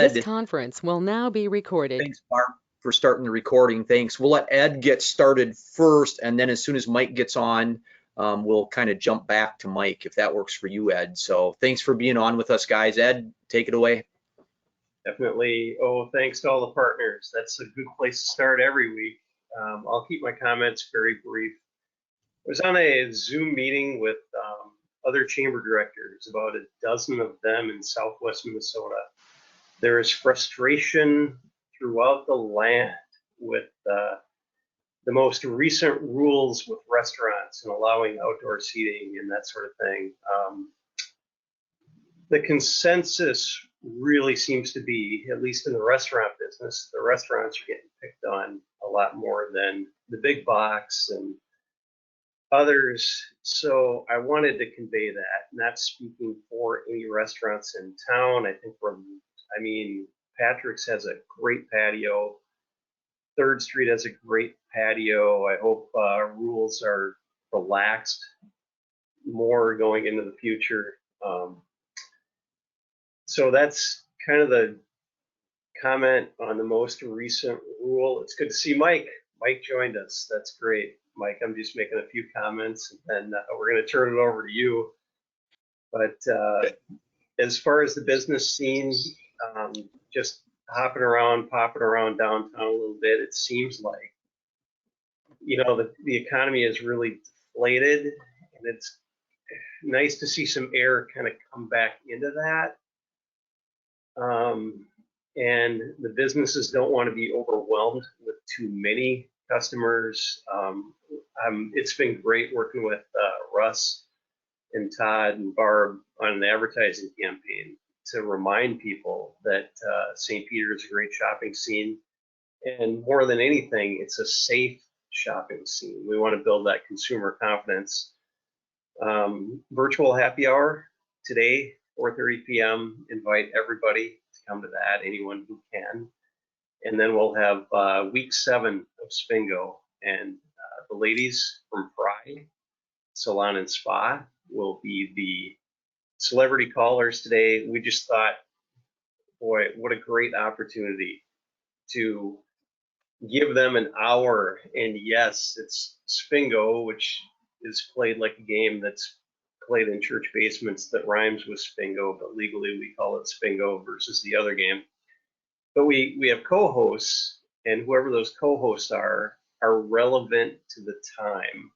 This Ed, conference will now be recorded. thanks, Barb, for starting the recording. Thanks. We'll let Ed get started first, and then as soon as Mike gets on, we'll kind of jump back to Mike if that works for you, Ed. So thanks for being on with us, guys. Ed, take it away. Definitely. Oh, thanks to all the partners. That's a good place to start every week. I'll keep my comments very brief. I was on a Zoom meeting with other chamber directors, about a dozen of them in Southwest Minnesota. There is frustration throughout the land with the most recent rules with restaurants and allowing outdoor seating and that sort of thing. The consensus really seems to be, at least in the restaurant business, the restaurants are getting picked on a lot more than the big box and others. So I wanted to convey that, not speaking for any restaurants in town. I mean, Patrick's has a great patio. 3rd Street has a great patio. I hope rules are relaxed more going into the future. So that's kind of the comment on the most recent rule. It's good to see Mike. Mike joined us. That's great. Mike, I'm just making a few comments, and then we're going to turn it over to you. But as far as the business scene, just popping around downtown a little bit, it seems like, you know, the economy is really deflated, and it's nice to see some air kind of come back into that. And the businesses don't want to be overwhelmed with too many customers. It's been great working with Russ and Todd and Barb on an advertising campaign to remind people that St. Peter is a great shopping scene. And more than anything, it's a safe shopping scene. We want to build that consumer confidence. Virtual happy hour today, 4:30 p.m. Invite everybody to come to that, anyone who can. And then we'll have week 7 of Spingo, and the ladies from Fry Salon and Spa will be the celebrity callers today. We just thought, boy, what a great opportunity to give them an hour. And yes, it's Spingo, which is played like a game that's played in church basements that rhymes with Spingo, but legally we call it Spingo versus the other game. But we have co-hosts, and whoever those co-hosts are relevant to the time.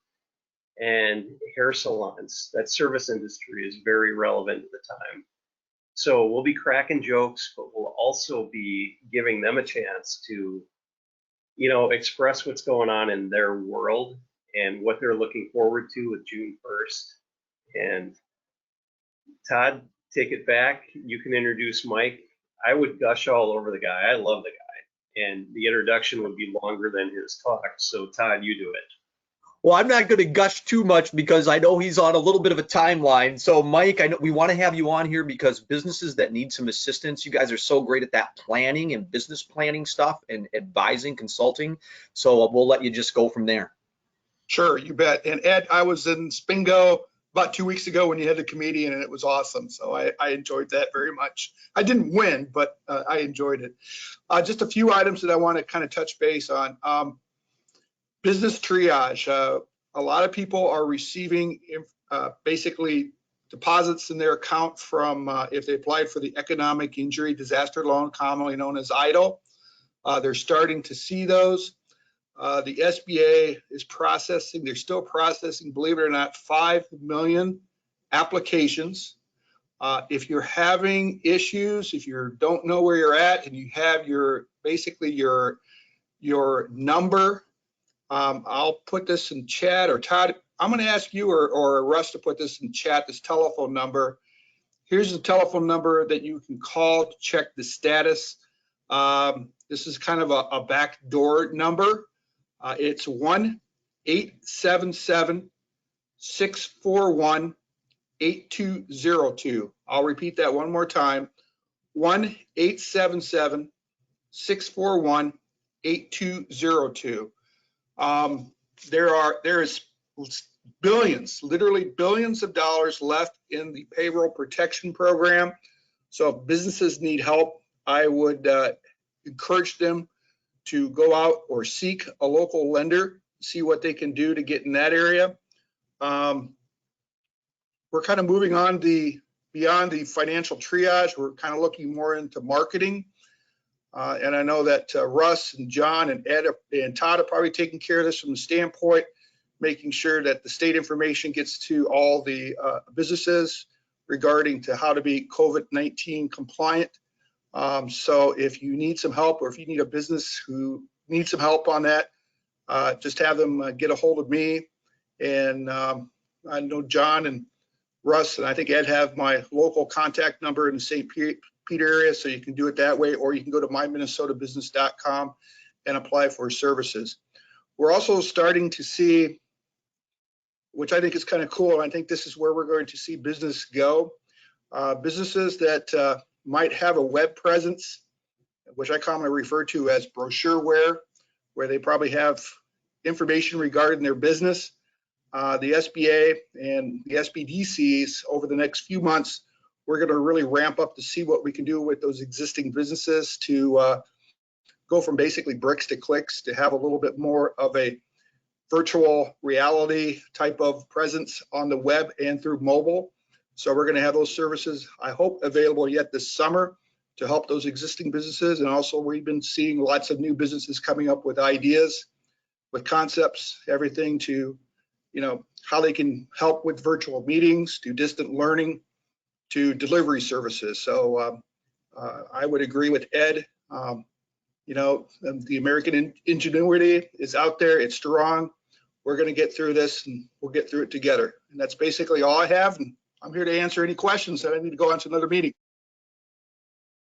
And hair salons, that service industry, is very relevant to the time. So we'll be cracking jokes, but we'll also be giving them a chance to, you know, express what's going on in their world and what they're looking forward to with June 1st. And Todd, take it back. You can introduce Mike. I would gush all over the guy. I love the guy. And the introduction would be longer than his talk. So Todd, you do it. Well, I'm not going to gush too much because I know he's on a little bit of a timeline. So Mike, I know we want to have you on here because businesses that need some assistance, you guys are so great at that planning and business planning stuff and advising, consulting. So we'll let you just go from there. Sure, you bet. And Ed, I was in Spingo about 2 weeks ago when you had the comedian, and it was awesome. So I enjoyed that very much. I didn't win, but I enjoyed it. Just a few items that I want to kind of touch base on. Business triage. A lot of people are receiving basically deposits in their account from if they applied for the economic injury disaster loan, commonly known as EIDL. They're starting to see those. The SBA is processing, they're still processing, believe it or not, 5 million applications. If you're having issues, if you don't know where you're at and you have basically your number, I'll put this in chat, or Todd, I'm going to ask you or Russ to put this in chat, this telephone number. Here's the telephone number that you can call to check the status. This is kind of a backdoor number. It's 1-877-641-8202. I'll repeat that one more time. 1-877-641-8202. There is billions, literally billions of dollars left in the payroll protection program. So if businesses need help, I would encourage them to go out or seek a local lender, see what they can do to get in that area. We're kind of moving on beyond the financial triage. We're kind of looking more into marketing. And I know that Russ and John and Ed and Todd are probably taking care of this from the standpoint, making sure that the state information gets to all the businesses regarding to how to be COVID-19 compliant. So if you need some help, or if you need a business who needs some help on that, just have them get a hold of me. And I know John and Russ, and I think Ed have my local contact number in the St. Pete area, so you can do it that way, or you can go to myminnesotabusiness.com and apply for services. We're also starting to see, which I think is kind of cool, and I think this is where we're going to see business go. Businesses that might have a web presence, which I commonly refer to as brochureware, where they probably have information regarding their business. The SBA and the SBDCs over the next few months, we're going to really ramp up to see what we can do with those existing businesses to go from basically bricks to clicks, to have a little bit more of a virtual reality type of presence on the web and through mobile. So we're going to have those services, I hope, available yet this summer to help those existing businesses. And also we've been seeing lots of new businesses coming up with ideas, with concepts, everything to, you know, how they can help with virtual meetings, to distant learning, to delivery services. So I would agree with Ed. You know, the American ingenuity is out there. It's strong. We're going to get through this, and we'll get through it together. And that's basically all I have. And I'm here to answer any questions that I need to go on to another meeting.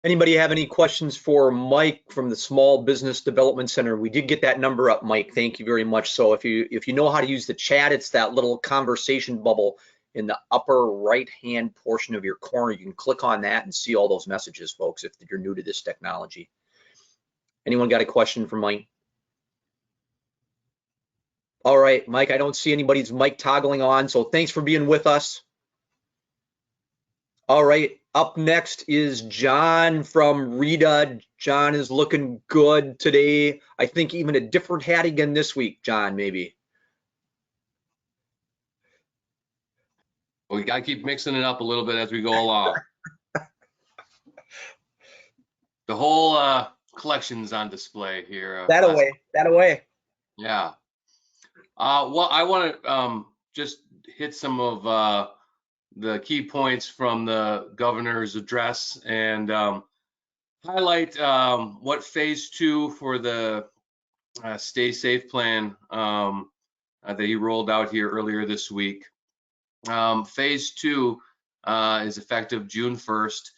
Anybody have any questions for Mike from the Small Business Development Center? We did get that number up, Mike. Thank you very much. So if you know how to use the chat, it's that little conversation bubble in the upper right-hand portion of your corner. You can click on that and see all those messages, folks, if you're new to this technology. Anyone got a question for Mike? All right, Mike, I don't see anybody's mic toggling on, so thanks for being with us. All right, up next is John from Rita. John is looking good today. I think even a different hat again this week, John, maybe. Well, we got to keep mixing it up a little bit as we go along. The whole collection's on display here. That away. Yeah. Well, I want to just hit some of the key points from the governor's address and highlight what phase 2 for the Stay Safe plan that he rolled out here earlier this week. Phase 2 is effective June 1st.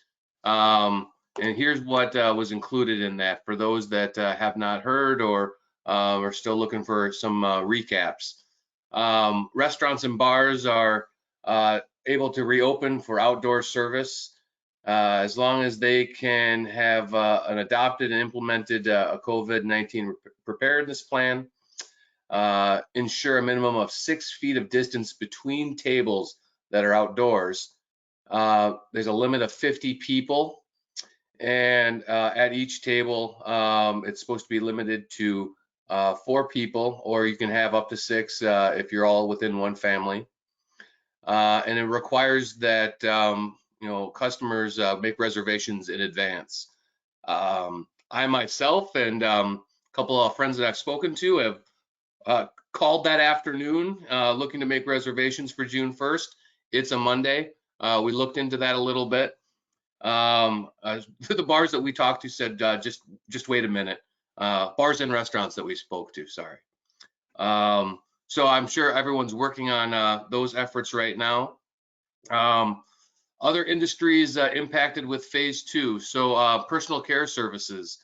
And here's what was included in that for those that have not heard or are still looking for some recaps. Restaurants and bars are able to reopen for outdoor service as long as they can have an adopted and implemented a COVID-19 preparedness plan, ensure a minimum of 6 feet of distance between tables that are outdoors. There's a limit of 50 people, and at each table, it's supposed to be limited to 4 people, or you can have up to 6 if you're all within one family. And it requires that you know, customers make reservations in advance. I myself and a couple of friends that I've spoken to have called that afternoon looking to make reservations for June 1st. It's a Monday. We looked into that a little bit. The bars that we talked to said just wait a minute. Bars and restaurants that we spoke to, sorry. So I'm sure everyone's working on those efforts right now. Other industries impacted with phase 2. So personal care services,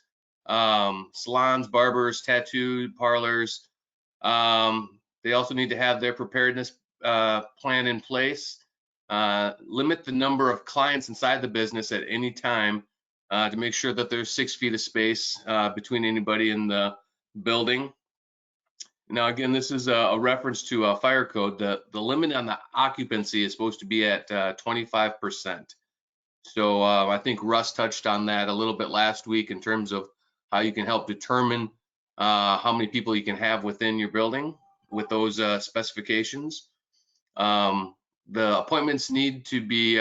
salons, barbers, tattoo parlors. They also need to have their preparedness plan in place. Limit the number of clients inside the business at any time to make sure that there's 6 feet of space between anybody in the building. Now, again, this is a reference to fire code. The limit on the occupancy is supposed to be at 25%. So I think Russ touched on that a little bit last week in terms of how you can help determine how many people you can have within your building with those specifications. The appointments need to be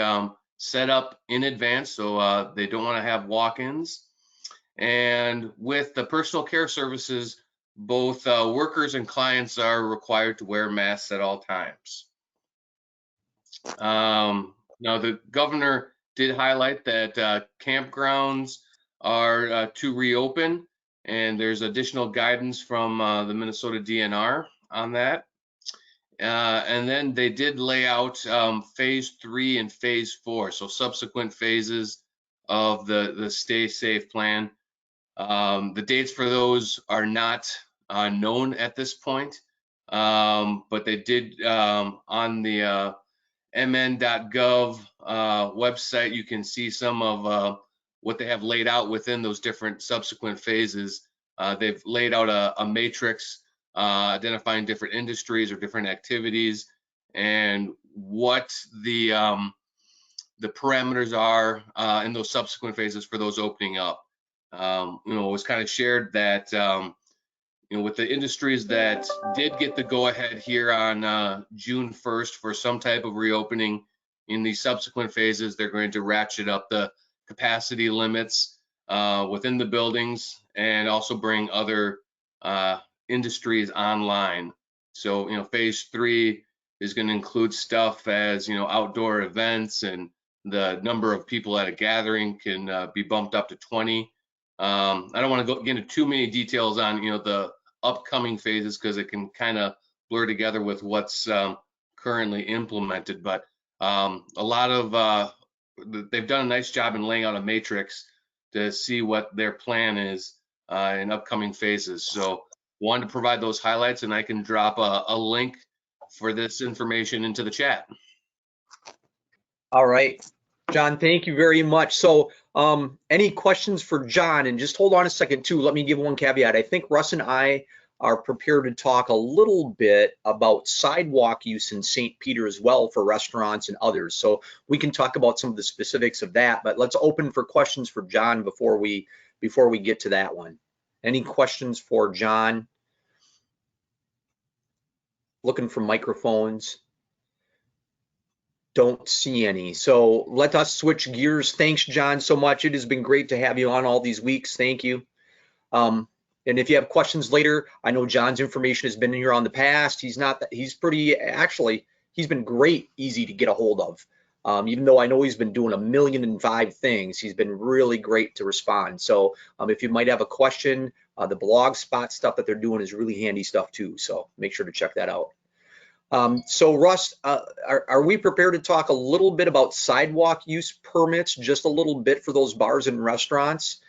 set up in advance, so they don't want to have walk-ins. And with the personal care services, both workers and clients are required to wear masks at all times. Now, the governor did highlight that campgrounds are to reopen, and there's additional guidance from the Minnesota DNR on that. And then they did lay out phase 3 and phase 4, so subsequent phases of the Stay Safe plan. The dates for those are not known at this point, but they did on the mn.gov website, you can see some of what they have laid out within those different subsequent phases. They've laid out a matrix identifying different industries or different activities and what the parameters are in those subsequent phases for those opening up. It was kind of shared that with the industries that did get the go-ahead here on June 1st for some type of reopening, in the subsequent phases, they're going to ratchet up the capacity limits within the buildings and also bring other industries online. So, phase 3 is going to include stuff as, outdoor events, and the number of people at a gathering can be bumped up to 20. I don't want to get into too many details on, the upcoming phases because it can kind of blur together with what's currently implemented. But a lot of they've done a nice job in laying out a matrix to see what their plan is in upcoming phases. So wanted to provide those highlights, and I can drop a link for this information into the chat. All right, John, thank you very much. So any questions for John? And just hold on a second too. Let me give one caveat. I think Russ and I are prepared to talk a little bit about sidewalk use in St. Peter as well for restaurants and others. So we can talk about some of the specifics of that, but let's open for questions for John before we get to that one. Any questions for John? Looking for microphones. Don't see any. So let us switch gears. Thanks, John, so much. It has been great to have you on all these weeks. Thank you. And if you have questions later, I know John's information has been in here on the past. He's been great, easy to get a hold of. Even though I know he's been doing 1,000,005 things, he's been really great to respond. So if you might have a question, the blog spot stuff that they're doing is really handy stuff too. So make sure to check that out. So Russ, are we prepared to talk a little bit about sidewalk use permits, just a little bit for those bars and restaurants?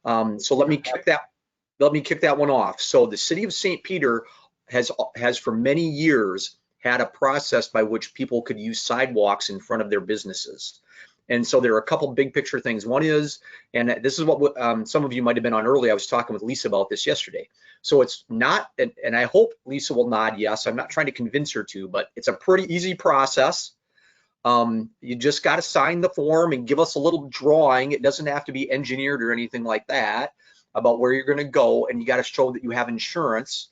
So let me kick that one off. So the city of St. Peter has for many years had a process by which people could use sidewalks in front of their businesses. And so there are a couple big picture things. One is, and this is what some of you might have been on early, I was talking with Lisa about this yesterday. So it's not, and I hope Lisa will nod yes, I'm not trying to convince her to, but it's a pretty easy process. You just got to sign the form and give us a little drawing. It doesn't have to be engineered or anything like that about where you're going to go, and you got to show that you have insurance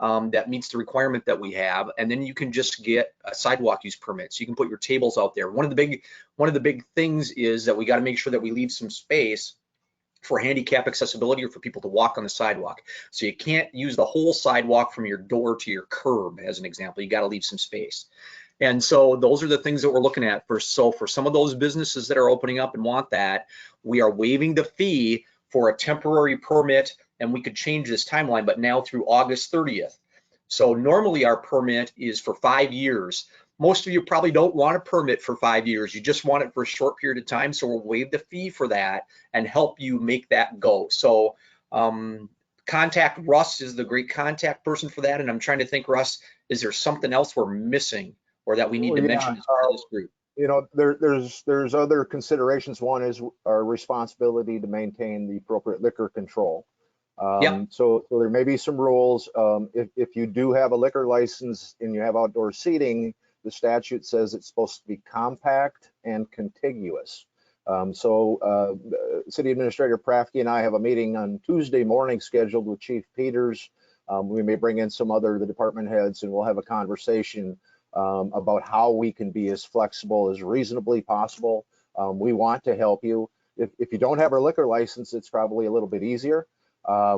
that meets the requirement that we have, and then you can just get a sidewalk use permit. So you can put your tables out there. One of the big things is that we got to make sure that we leave some space for handicap accessibility or for people to walk on the sidewalk. So you can't use the whole sidewalk from your door to your curb, as an example. You got to leave some space. And so those are the things that we're looking at. For some of those businesses that are opening up and want that, we are waiving the fee for a temporary permit, and we could change this timeline, but now through August 30th. So normally our permit is for 5 years. Most of you probably don't want a permit for 5 years. You just want it for a short period of time. So we'll waive the fee for that and help you make that go. So contact Russ is the great contact person for that. And I'm trying to think, Russ, is there something else we're missing or that we need to mention as part of this group? There's other considerations. One is our responsibility to maintain the appropriate liquor control. Yep. So there may be some rules. If you do have a liquor license and you have outdoor seating, the statute says it's supposed to be compact and contiguous. City Administrator Prafke and I have a meeting on Tuesday morning scheduled with Chief Peters. We may bring in some other the department heads, and we'll have a conversation about how we can be as flexible as reasonably possible. We want to help you. If you don't have our liquor license, it's probably a little bit easier. Yeah,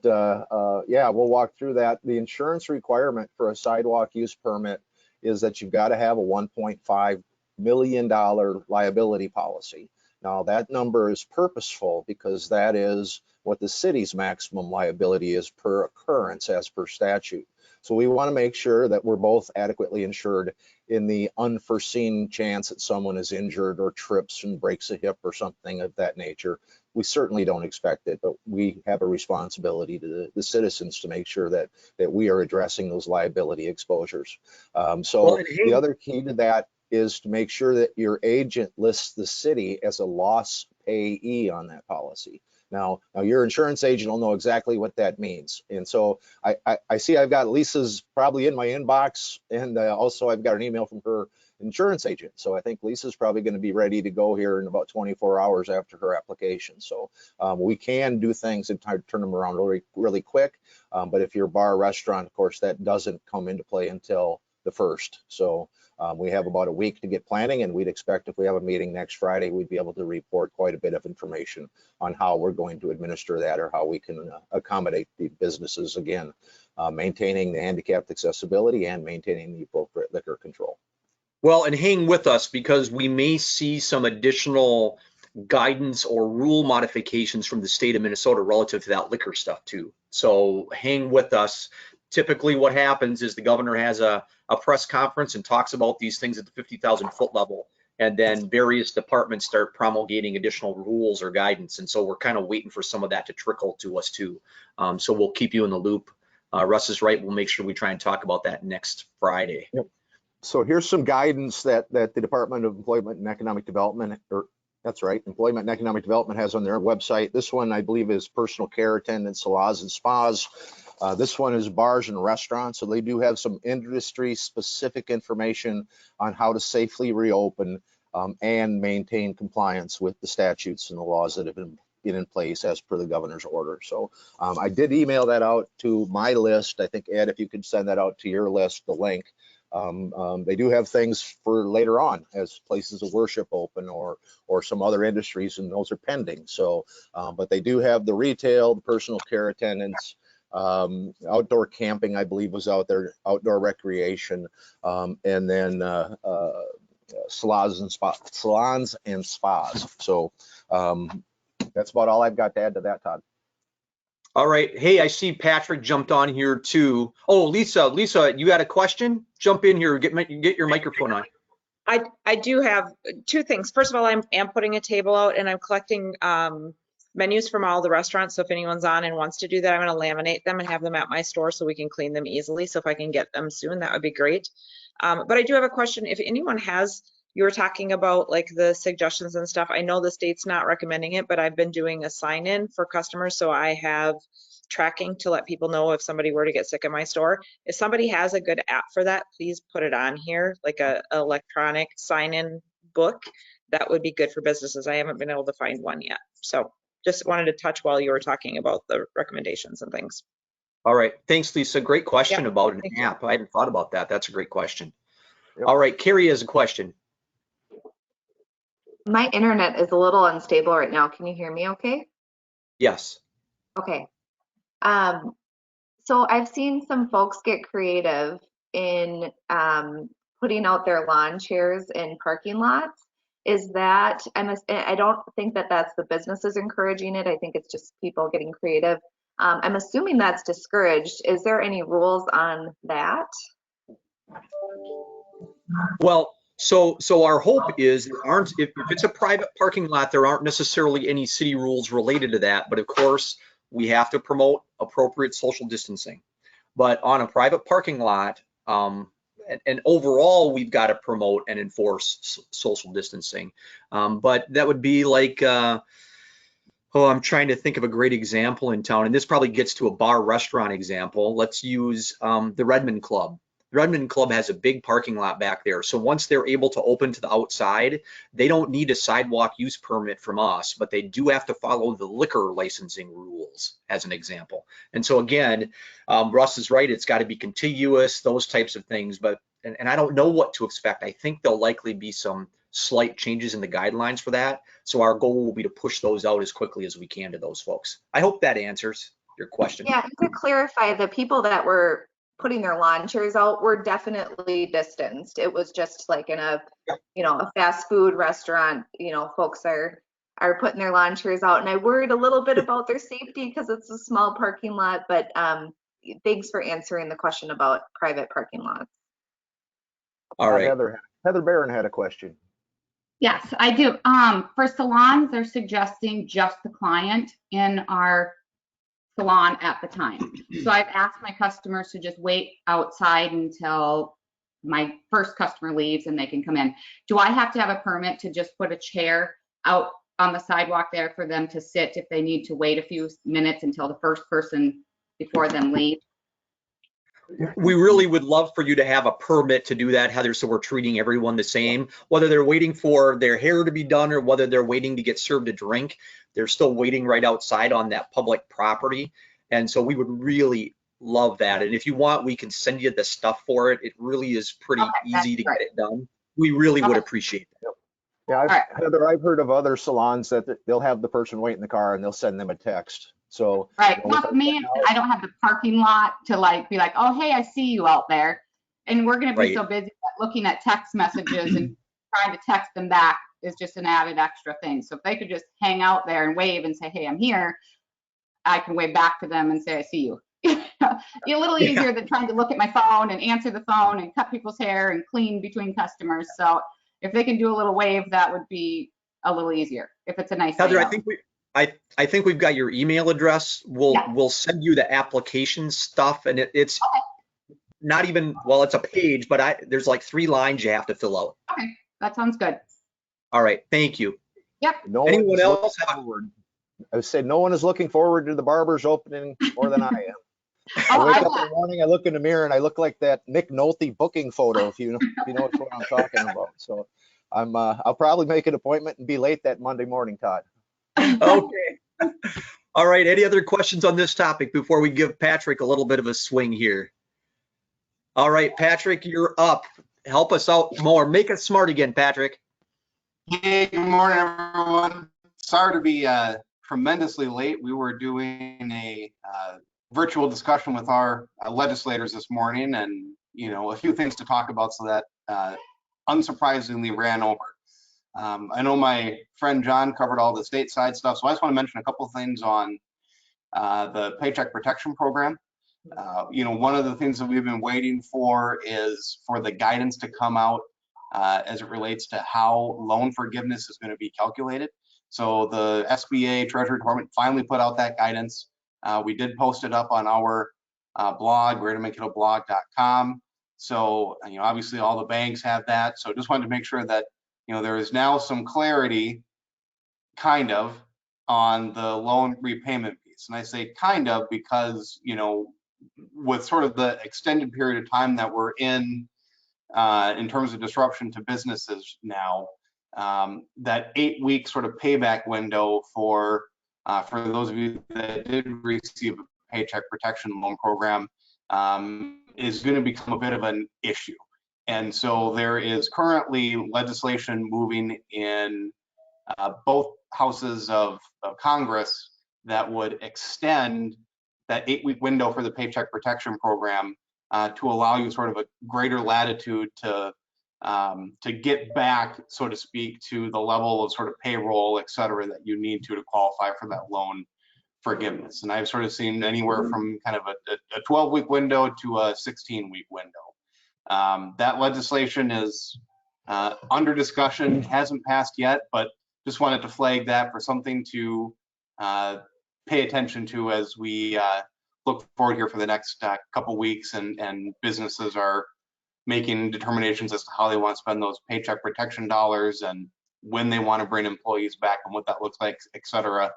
we'll walk through that. The insurance requirement for a sidewalk use permit is that you've got to have a $1.5 million liability policy. Now, that number is purposeful because that is what the city's maximum liability is per occurrence as per statute. So we want to make sure that we're both adequately insured in the unforeseen chance that someone is injured or trips and breaks a hip or something of that nature. We certainly don't expect it, but we have a responsibility to the citizens to make sure that we are addressing those liability exposures. The other key to that is to make sure that your agent lists the city as a loss payee on that policy. Now your insurance agent will know exactly what that means. And so I see I've got Lisa's probably in my inbox, and also I've got an email from her insurance agent. So I think Lisa's probably going to be ready to go here in about 24 hours after her application. So we can do things and turn them around really, really quick. But if you're a bar or restaurant, of course, that doesn't come into play until the 1st. So we have about a week to get planning, and we'd expect if we have a meeting next Friday, we'd be able to report quite a bit of information on how we're going to administer that or how we can accommodate the businesses, again, maintaining the handicapped accessibility and maintaining the appropriate liquor control. Well, and hang with us because we may see some additional guidance or rule modifications from the state of Minnesota relative to that liquor stuff too. So hang with us. Typically what happens is the governor has a press conference and talks about these things at the 50,000 foot level, and then various departments start promulgating additional rules or guidance. And so we're kind of waiting for some of that to trickle to us too. So we'll keep you in the loop. Russ is right. We'll make sure we try and talk about that next Friday. Yep. So here's some guidance that the Department of Employment and Economic Development, Employment and Economic Development has on their website. This one, I believe, is personal care attendants, salons, and spas. This one is bars and restaurants. So they do have some industry-specific information on how to safely reopen and maintain compliance with the statutes and the laws that have been in place as per the governor's order. So I did email that out to my list. I think, Ed, if you could send that out to your list, the link. They do have things for later on as places of worship open or some other industries, and those are pending. So, but they do have the retail, the personal care attendants, outdoor camping, I believe, was out there, outdoor recreation, and then salons and spas. So that's about all I've got to add to that, Todd. All right. Hey, I see Patrick jumped on here too. Oh, Lisa, you had a question? Jump in here. Get your microphone on. I do have two things. First of all, I am putting a table out and I'm collecting menus from all the restaurants. So if anyone's on and wants to do that, I'm going to laminate them and have them at my store so we can clean them easily. So if I can get them soon, that would be great. But I do have a question. If anyone has, you were talking about like the suggestions and stuff. I know the state's not recommending it, but I've been doing a sign in for customers. So I have tracking to let people know if somebody were to get sick in my store. If somebody has a good app for that, please put it on here, like a electronic sign in book. That would be good for businesses. I haven't been able to find one yet. So just wanted to touch while you were talking about the recommendations and things. All right. Thanks, Lisa. Great question about an app. I hadn't thought about that. That's a great question. Yep. All right. Carrie has a question. My internet is a little unstable right now. Can you hear me okay? Yes. Okay. So I've seen some folks get creative in putting out their lawn chairs in parking lots. Is that, I don't think that that's the businesses encouraging it. I think it's just people getting creative. I'm assuming that's discouraged. Is there any rules on that? Well, so our hope is there aren't, if it's a private parking lot, there aren't necessarily any city rules related to that. But of course, we have to promote appropriate social distancing. But on a private parking lot, and overall, we've got to promote and enforce social distancing. But that would be like, I'm trying to think of a great example in town, and this probably gets to a bar restaurant example. Let's use the Redmond Club. Redmond Club has a big parking lot back there. So once they're able to open to the outside, they don't need a sidewalk use permit from us, but they do have to follow the liquor licensing rules, as an example. And so again, Russ is right. It's got to be contiguous, those types of things. But and I don't know what to expect. I think there'll likely be some slight changes in the guidelines for that. So our goal will be to push those out as quickly as we can to those folks. I hope that answers your question. Yeah, and to clarify, the people that were putting their lawn chairs out were definitely distanced. It was just like in a, a fast food restaurant, folks are putting their lawn chairs out. And I worried a little bit about their safety because it's a small parking lot, but thanks for answering the question about private parking lots. All right. Heather Barron had a question. Yes, I do. For salons, they're suggesting just the client in our salon at the time. So I've asked my customers to just wait outside until my first customer leaves and they can come in. Do I have to have a permit to just put a chair out on the sidewalk there for them to sit if they need to wait a few minutes until the first person before them leaves? We really would love for you to have a permit to do that, Heather, so we're treating everyone the same. Whether they're waiting for their hair to be done or whether they're waiting to get served a drink, they're still waiting right outside on that public property. And so we would really love that. And if you want, we can send you the stuff for it. It really is pretty easy to get it done. We really would appreciate that. Yeah, Heather, I've heard of other salons that they'll have the person wait in the car and they'll send them a text. So not me. I don't have the parking lot to be like, oh, hey, I see you out there. And we're going to be so busy looking at text messages and trying to text them back is just an added extra thing. So if they could just hang out there and wave and say, hey, I'm here, I can wave back to them and say, I see you. A little easier than trying to look at my phone and answer the phone and cut people's hair and clean between customers. So if they can do a little wave, that would be a little easier if it's a nice Heather, day I think I think we've got your email address. We'll send you the application stuff, and it's not even, well, it's a page, but there's like 3 lines you have to fill out. Okay, that sounds good. All right, thank you. Yep. Anyone else? I said no one is looking forward to the barber's opening more than I am. I wake up in the morning, I look in the mirror, and I look like that Nick Nolte booking photo, if you know what I'm talking about. So I'll probably make an appointment and be late that Monday morning, Todd. Okay. All right. Any other questions on this topic before we give Patrick a little bit of a swing here? All right, Patrick, you're up. Help us out more. Make us smart again, Patrick. Hey, good morning, everyone. Sorry to be tremendously late. We were doing a virtual discussion with our legislators this morning, and a few things to talk about, so that unsurprisingly ran over. I know my friend John covered all the stateside stuff, so I just want to mention a couple things on the Paycheck Protection Program. One of the things that we've been waiting for is for the guidance to come out as it relates to how loan forgiveness is going to be calculated. So the SBA Treasury Department finally put out that guidance. We did post it up on our blog, greatermankatoblog.com. So, obviously all the banks have that. So just wanted to make sure that there is now some clarity, kind of, on the loan repayment piece. And I say kind of because, with sort of the extended period of time that we're in terms of disruption to businesses now, that 8-week sort of payback window for those of you that did receive a Paycheck Protection Loan Program is going to become a bit of an issue. And so there is currently legislation moving in both houses of Congress that would extend that 8-week window for the Paycheck Protection Program to allow you sort of a greater latitude to get back, so to speak, to the level of sort of payroll, et cetera, that you need to qualify for that loan forgiveness. And I've sort of seen anywhere from kind of a 12-week window to a 16-week window. That legislation is under discussion, hasn't passed yet, but just wanted to flag that for something to pay attention to as we look forward here for the next couple weeks, and businesses are making determinations as to how they want to spend those paycheck protection dollars and when they want to bring employees back and what that looks like, et cetera.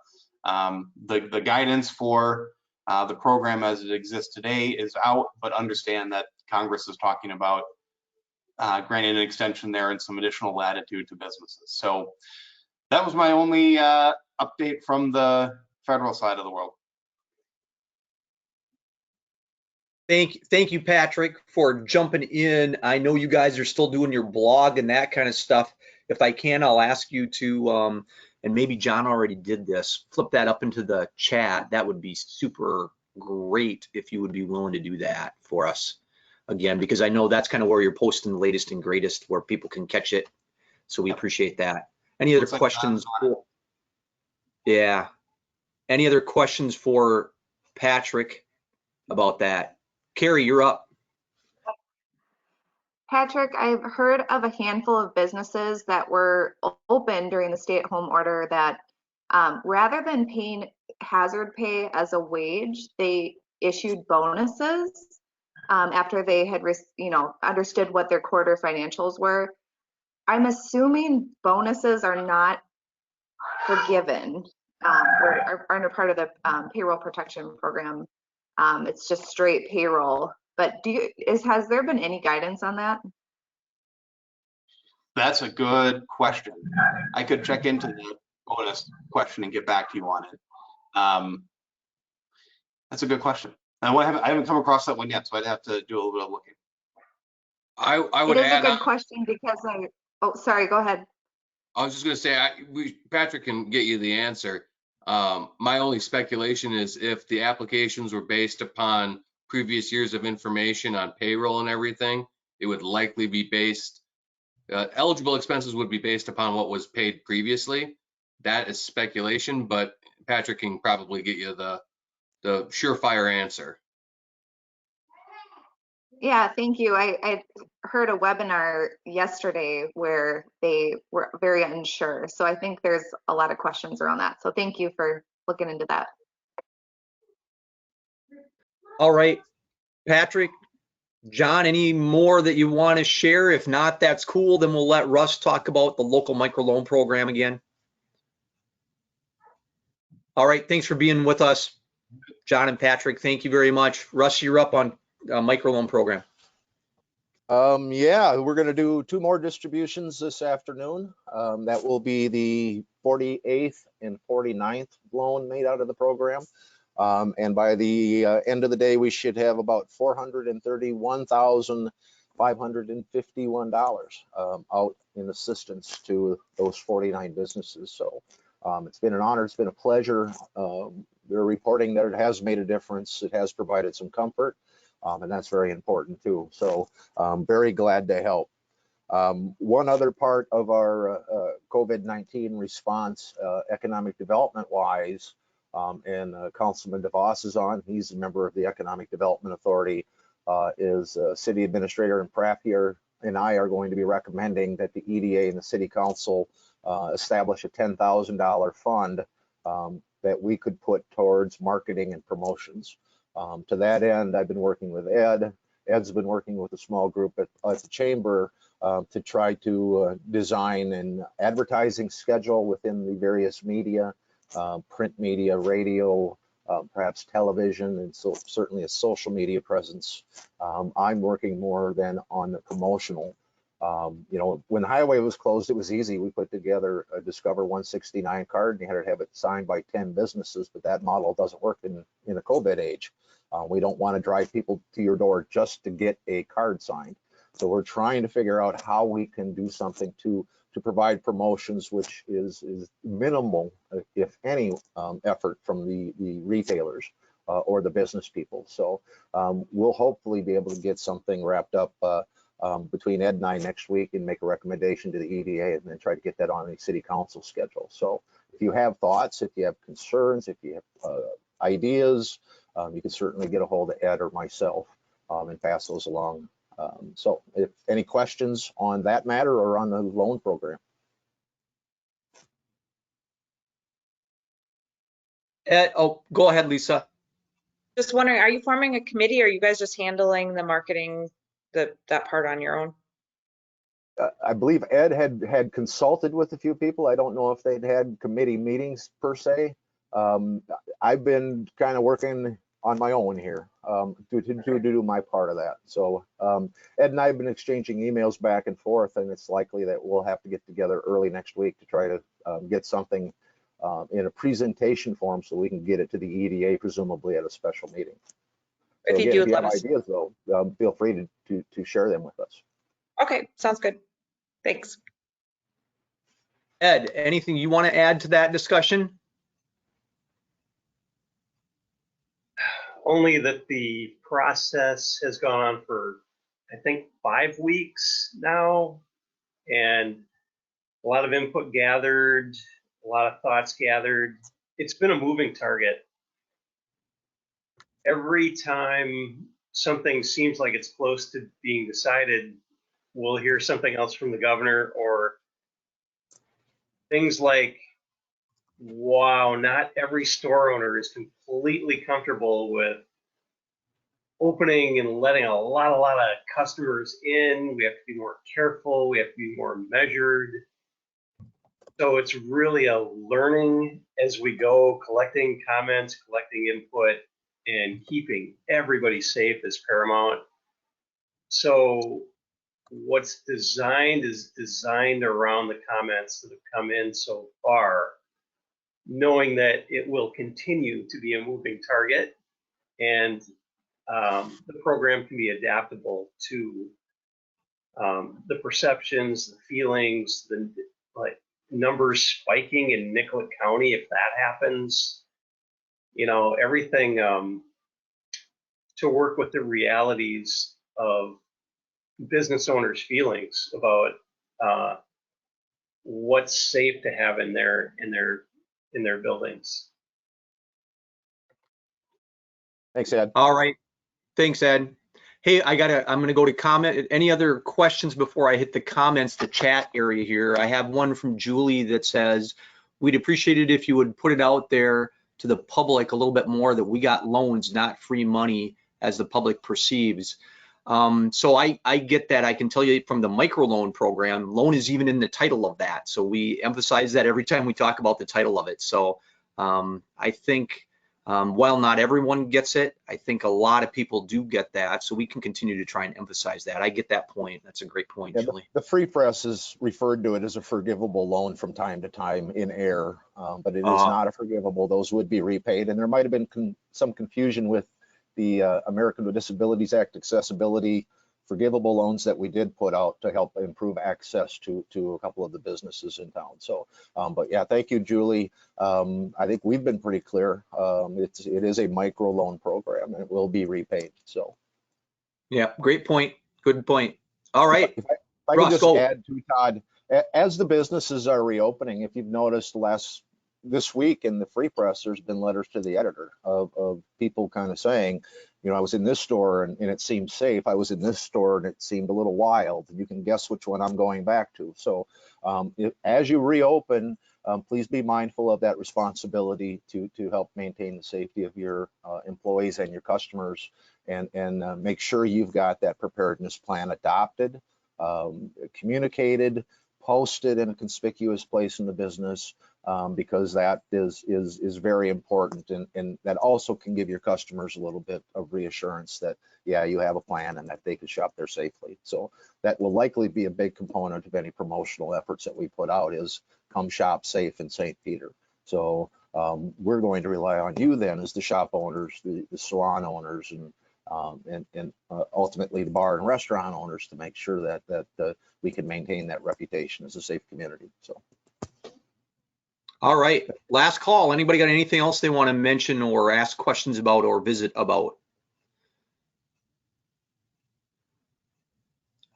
The guidance for the program as it exists today is out, but understand that Congress is talking about granting an extension there and some additional latitude to businesses. So that was my only update from the federal side of the world. Thank you, Patrick, for jumping in. I know you guys are still doing your blog and that kind of stuff. If I can, I'll ask you to, and maybe John already did this, flip that up into the chat. That would be super great if you would be willing to do that for us again, because I know that's kind of where you're posting the latest and greatest where people can catch it. So we appreciate that. Any other questions? Yeah. Any other questions for Patrick about that? Carrie, you're up. Patrick, I've heard of a handful of businesses that were open during the stay-at-home order that rather than paying hazard pay as a wage, they issued bonuses after they had, understood what their quarter financials were. I'm assuming bonuses are not forgiven or aren't a part of the payroll protection program. It's just straight payroll. But has there been any guidance on that? That's a good question. I could check into the bonus question and get back to you on it. That's a good question. I haven't come across that one yet, so I'd have to do a little bit of looking. I would add. It is a good question because oh, sorry, go ahead. I was just going to say, Patrick can get you the answer. My only speculation is if the applications were based upon previous years of information on payroll and everything, it would likely be based, eligible expenses would be based upon what was paid previously. That is speculation, but Patrick can probably get you the surefire answer. Yeah, thank you. I heard a webinar yesterday where they were very unsure. So I think there's a lot of questions around that. So thank you for looking into that. All right, Patrick, John, any more that you want to share? If not, that's cool. Then we'll let Russ talk about the local microloan program again. All right, thanks for being with us, John and Patrick. Thank you very much. Russ, you're up on microloan program. Yeah, we're going to do 2 more distributions this afternoon. That will be the 48th and 49th loan made out of the program. And by the end of the day, we should have about $431,551 out in assistance to those 49 businesses. So it's been an honor. It's been a pleasure. They're reporting that it has made a difference. It has provided some comfort. And that's very important too. So very glad to help. One other part of our COVID-19 response, economic development wise, and Councilman DeVos is on. He's a member of the Economic Development Authority, is City Administrator and Pratt here, and I are going to be recommending that the EDA and the City Council establish a $10,000 fund that we could put towards marketing and promotions. To that end, I've been working with Ed. Ed's been working with a small group at the Chamber to try to design an advertising schedule within the various media, print media, radio, perhaps television, and so certainly a social media presence. I'm working more than on the promotional. When the highway was closed, it was easy. We put together a Discover 169 card and you had to have it signed by 10 businesses, but that model doesn't work in the COVID age. We don't want to drive people to your door just to get a card signed. So we're trying to figure out how we can do something to provide promotions, which is minimal, if any, effort from the retailers or the business people. So we'll hopefully be able to get something wrapped up between Ed and I next week and make a recommendation to the EDA and then try to get that on the City Council schedule. So if you have thoughts, if you have concerns, if you have ideas, you can certainly get a hold of Ed or myself and pass those along. So if any questions on that matter or on the loan program. Ed, oh, go ahead, Lisa. Just wondering, are you forming a committee or are you guys just handling the marketing, that part on your own? I believe Ed had consulted with a few people. I don't know if they'd had committee meetings per se. I've been kind of working on my own here to do my part of that. So Ed and I have been exchanging emails back and forth, and it's likely that we'll have to get together early next week to try to get something in a presentation form so we can get it to the EDA, presumably at a special meeting. So If you again, do, if you let have us. ideas though, feel free to share them with us. Okay, sounds good. Thanks. Ed, anything you want to add to that discussion? Only that the process has gone on for, I think, 5 weeks now, and a lot of input gathered, a lot of thoughts gathered. It's been a moving target. Every time something seems like it's close to being decided, we'll hear something else from the governor, or things like, wow, not every store owner is completely comfortable with opening and letting a lot of customers in. We have to be more careful. We have to be more measured. So it's really a learning as we go, collecting comments, collecting input, and keeping everybody safe is paramount. So what's designed is designed around the comments that have come in so far, knowing that it will continue to be a moving target, and the program can be adaptable to the perceptions, the feelings, the like numbers spiking in Nicollet County if that happens. Everything to work with the realities of business owners' feelings about what's safe to have in their buildings. Thanks, Ed. All right. Thanks, Ed. Hey, I'm going to go to comment. Any other questions before I hit the comments, the chat area here? I have one from Julie that says, we'd appreciate it if you would put it out there to the public a little bit more that we got loans, not free money as the public perceives. So I get that. I can tell you from the microloan program, loan is even in the title of that. So we emphasize that every time we talk about the title of it. So I think while not everyone gets it, I think a lot of people do get that. So we can continue to try and emphasize that. I get that point. That's a great point, Yeah, Julie. the Free Press is referred to it as a forgivable loan from time to time in error, but it is not a forgivable. Those would be repaid. And there might have been some confusion with the American with Disabilities Act accessibility forgivable loans that we did put out to help improve access to a couple of the businesses in town. So, but yeah, thank you, Julie. I think we've been pretty clear. It is a micro loan program and it will be repaid. So, yeah, great point. Good point. All right. If I Russ, could just go. add to Todd, as the businesses are reopening, if you've noticed this week in the Free Press, there's been letters to the editor of people kind of saying, I was in this store and it seemed safe. I was in this store and it seemed a little wild. You can guess which one I'm going back to. So as you reopen, please be mindful of that responsibility to help maintain the safety of your employees and your customers, and make sure you've got that preparedness plan adopted, communicated, posted in a conspicuous place in the business, because that is very important, and that also can give your customers a little bit of reassurance that, yeah, you have a plan and that they can shop there safely. So that will likely be a big component of any promotional efforts that we put out, is come shop safe in St. Peter. So we're going to rely on you then as the shop owners, the salon owners, and ultimately the bar and restaurant owners, to make sure that we can maintain that reputation as a safe community. So. All right, last call. Anybody got anything else they want to mention or ask questions about or visit about?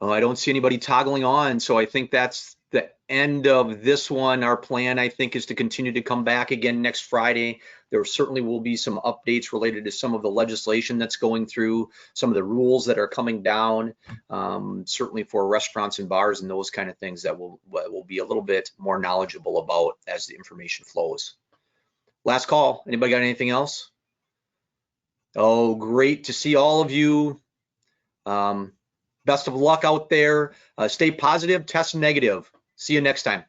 I don't see anybody toggling on, so I think that's the end of this one. Our plan, I think, is to continue to come back again next Friday. There certainly will be some updates related to some of the legislation that's going through, some of the rules that are coming down, certainly for restaurants and bars and those kind of things that will be a little bit more knowledgeable about as the information flows. Last call. Anybody got anything else? Oh, great to see all of you. Best of luck out there. Stay positive, test negative. See you next time.